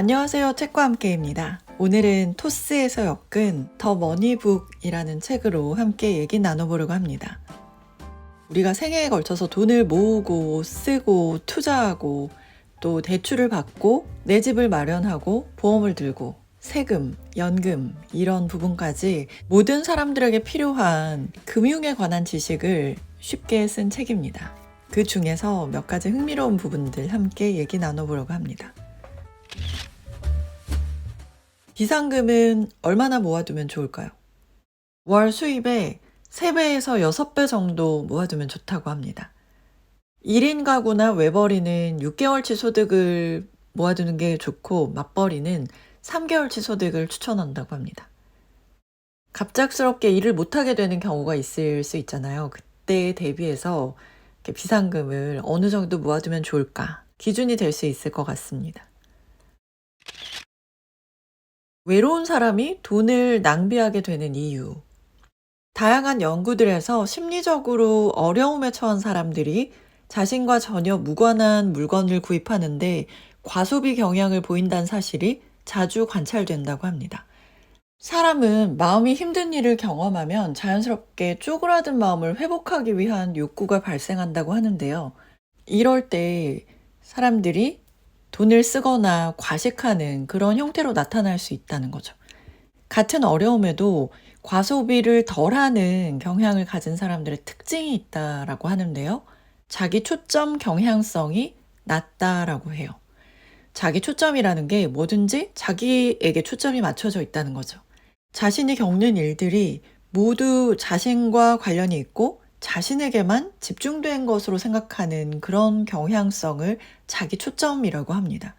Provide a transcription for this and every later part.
안녕하세요. 책과 함께입니다. 오늘은 토스에서 엮은 더 머니북이라는 책으로 함께 얘기 나눠보려고 합니다. 우리가 생애에 걸쳐서 돈을 모으고 쓰고 투자하고 또 대출을 받고 내 집을 마련하고 보험을 들고 세금, 연금 이런 부분까지 모든 사람들에게 필요한 금융에 관한 지식을 쉽게 쓴 책입니다. 그 중에서 몇 가지 흥미로운 부분들 함께 얘기 나눠보려고 합니다. 비상금은 얼마나 모아두면 좋을까요? 월 수입의 3배에서 6배 정도 모아두면 좋다고 합니다. 1인 가구나 외벌이는 6개월치 소득을 모아두는 게 좋고 맞벌이는 3개월치 소득을 추천한다고 합니다. 갑작스럽게 일을 못하게 되는 경우가 있을 수 있잖아요. 그때에 대비해서 이렇게 비상금을 어느 정도 모아두면 좋을까 기준이 될 수 있을 것 같습니다. 외로운 사람이 돈을 낭비하게 되는 이유. 다양한 연구들에서 심리적으로 어려움에 처한 사람들이 자신과 전혀 무관한 물건을 구입하는데 과소비 경향을 보인다는 사실이 자주 관찰된다고 합니다. 사람은 마음이 힘든 일을 경험하면 자연스럽게 쪼그라든 마음을 회복하기 위한 욕구가 발생한다고 하는데요. 이럴 때 사람들이 돈을 쓰거나 과식하는 그런 형태로 나타날 수 있다는 거죠. 같은 어려움에도 과소비를 덜하는 경향을 가진 사람들의 특징이 있다라고 하는데요. 자기 초점 경향성이 낮다라고 해요. 자기 초점이라는 게 뭐든지 자기에게 초점이 맞춰져 있다는 거죠. 자신이 겪는 일들이 모두 자신과 관련이 있고 자신에게만 집중된 것으로 생각하는 그런 경향성을 자기 초점이라고 합니다.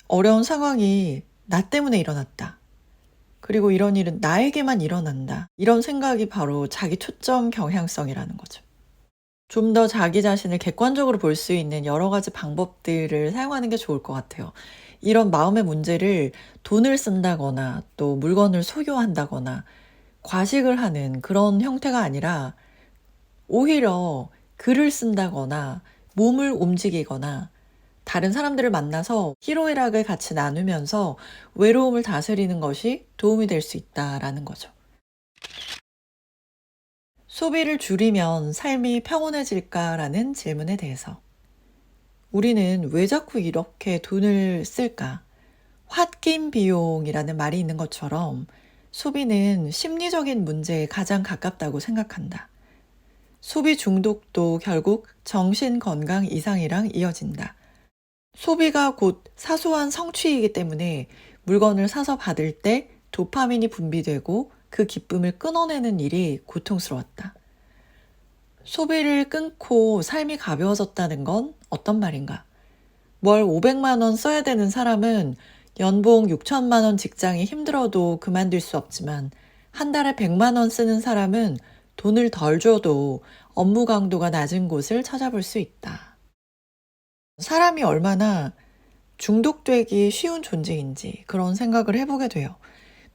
어려운 상황이 나 때문에 일어났다. 그리고 이런 일은 나에게만 일어난다. 이런 생각이 바로 자기 초점 경향성이라는 거죠. 좀 더 자기 자신을 객관적으로 볼 수 있는 여러 가지 방법들을 사용하는 게 좋을 것 같아요. 이런 마음의 문제를 돈을 쓴다거나 또 물건을 소유한다거나 과식을 하는 그런 형태가 아니라 오히려 글을 쓴다거나 몸을 움직이거나 다른 사람들을 만나서 희로애락을 같이 나누면서 외로움을 다스리는 것이 도움이 될 수 있다라는 거죠. 소비를 줄이면 삶이 평온해질까라는 질문에 대해서 우리는 왜 자꾸 이렇게 돈을 쓸까? 홧김 비용이라는 말이 있는 것처럼 소비는 심리적인 문제에 가장 가깝다고 생각한다. 소비 중독도 결국 정신 건강 이상이랑 이어진다. 소비가 곧 사소한 성취이기 때문에 물건을 사서 받을 때 도파민이 분비되고 그 기쁨을 끊어내는 일이 고통스러웠다. 소비를 끊고 삶이 가벼워졌다는 건 어떤 말인가? 월 500만 원 써야 되는 사람은 연봉 6천만 원 직장이 힘들어도 그만둘 수 없지만 한 달에 100만 원 쓰는 사람은 돈을 덜 줘도 업무 강도가 낮은 곳을 찾아볼 수 있다. 사람이 얼마나 중독되기 쉬운 존재인지 그런 생각을 해보게 돼요.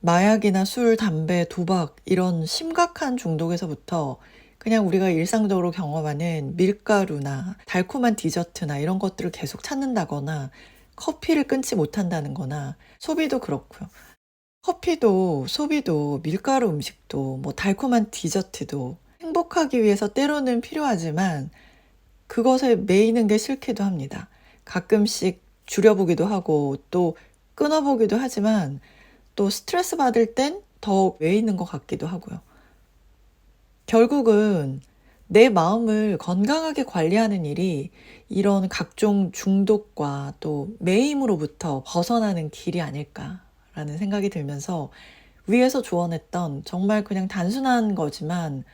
마약이나 술, 담배, 도박 이런 심각한 중독에서부터 그냥 우리가 일상적으로 경험하는 밀가루나 달콤한 디저트나 이런 것들을 계속 찾는다거나 커피를 끊지 못한다는 거나 소비도 그렇고요. 커피도 소비도 밀가루 음식도 뭐 달콤한 디저트도 행복하기 위해서 때로는 필요하지만 그것에 매이는 게 싫기도 합니다. 가끔씩 줄여보기도 하고 또 끊어보기도 하지만 또 스트레스 받을 땐 더 매이는 것 같기도 하고요. 결국은 내 마음을 건강하게 관리하는 일이 이런 각종 중독과 또 매임으로부터 벗어나는 길이 아닐까라는 생각이 들면서 위에서 조언했던 정말 그냥 단순한 거지만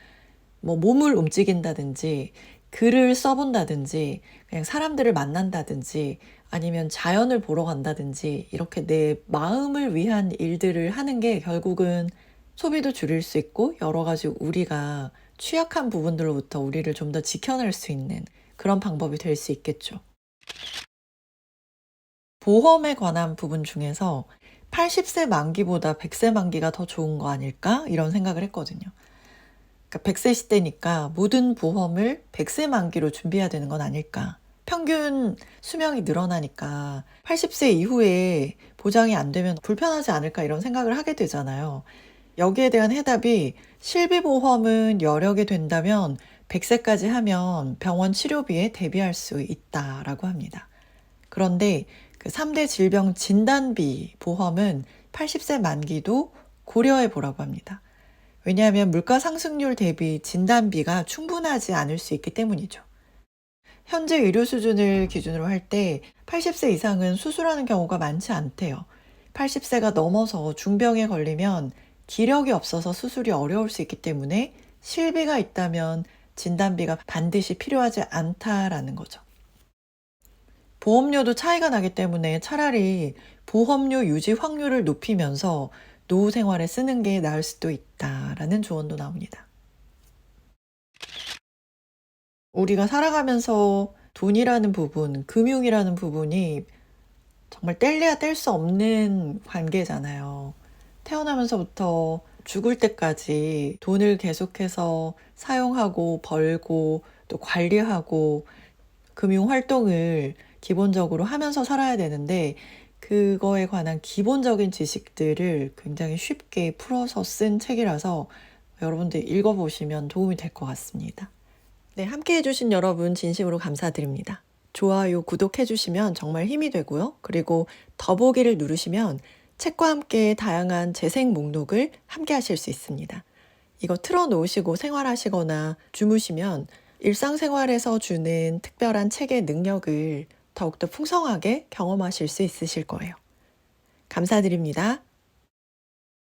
뭐 몸을 움직인다든지 글을 써본다든지 그냥 사람들을 만난다든지 아니면 자연을 보러 간다든지 이렇게 내 마음을 위한 일들을 하는 게 결국은 소비도 줄일 수 있고 여러 가지 우리가 취약한 부분들로부터 우리를 좀 더 지켜낼 수 있는 그런 방법이 될 수 있겠죠. 보험에 관한 부분 중에서 80세 만기보다 100세 만기가 더 좋은 거 아닐까? 이런 생각을 했거든요. 그러니까 100세 시대니까 모든 보험을 100세 만기로 준비해야 되는 건 아닐까. 평균 수명이 늘어나니까 80세 이후에 보장이 안 되면 불편하지 않을까 이런 생각을 하게 되잖아요. 여기에 대한 해답이 실비보험은 여력이 된다면 100세까지 하면 병원 치료비에 대비할 수 있다라고 합니다. 그런데 그 3대 질병 진단비 보험은 80세 만기도 고려해 보라고 합니다. 왜냐하면 물가 상승률 대비 진단비가 충분하지 않을 수 있기 때문이죠. 현재 의료 수준을 기준으로 할 때 80세 이상은 수술하는 경우가 많지 않대요. 80세가 넘어서 중병에 걸리면 기력이 없어서 수술이 어려울 수 있기 때문에 실비가 있다면 진단비가 반드시 필요하지 않다라는 거죠. 보험료도 차이가 나기 때문에 차라리 보험료 유지 확률을 높이면서 노후 생활에 쓰는 게 나을 수도 있다라는 조언도 나옵니다. 우리가 살아가면서 돈이라는 부분, 금융이라는 부분이 정말 뗄래야 뗄 수 없는 관계잖아요. 태어나면서부터 죽을 때까지 돈을 계속해서 사용하고 벌고 또 관리하고 금융 활동을 기본적으로 하면서 살아야 되는데 그거에 관한 기본적인 지식들을 굉장히 쉽게 풀어서 쓴 책이라서 여러분들 읽어보시면 도움이 될 것 같습니다. 네, 함께 해주신 여러분 진심으로 감사드립니다. 좋아요, 구독해주시면 정말 힘이 되고요. 그리고 더보기를 누르시면 책과 함께 다양한 재생 목록을 함께 하실 수 있습니다. 이거 틀어놓으시고 생활하시거나 주무시면 일상생활에서 주는 특별한 책의 능력을 더욱더 풍성하게 경험하실 수 있으실 거예요. 감사드립니다.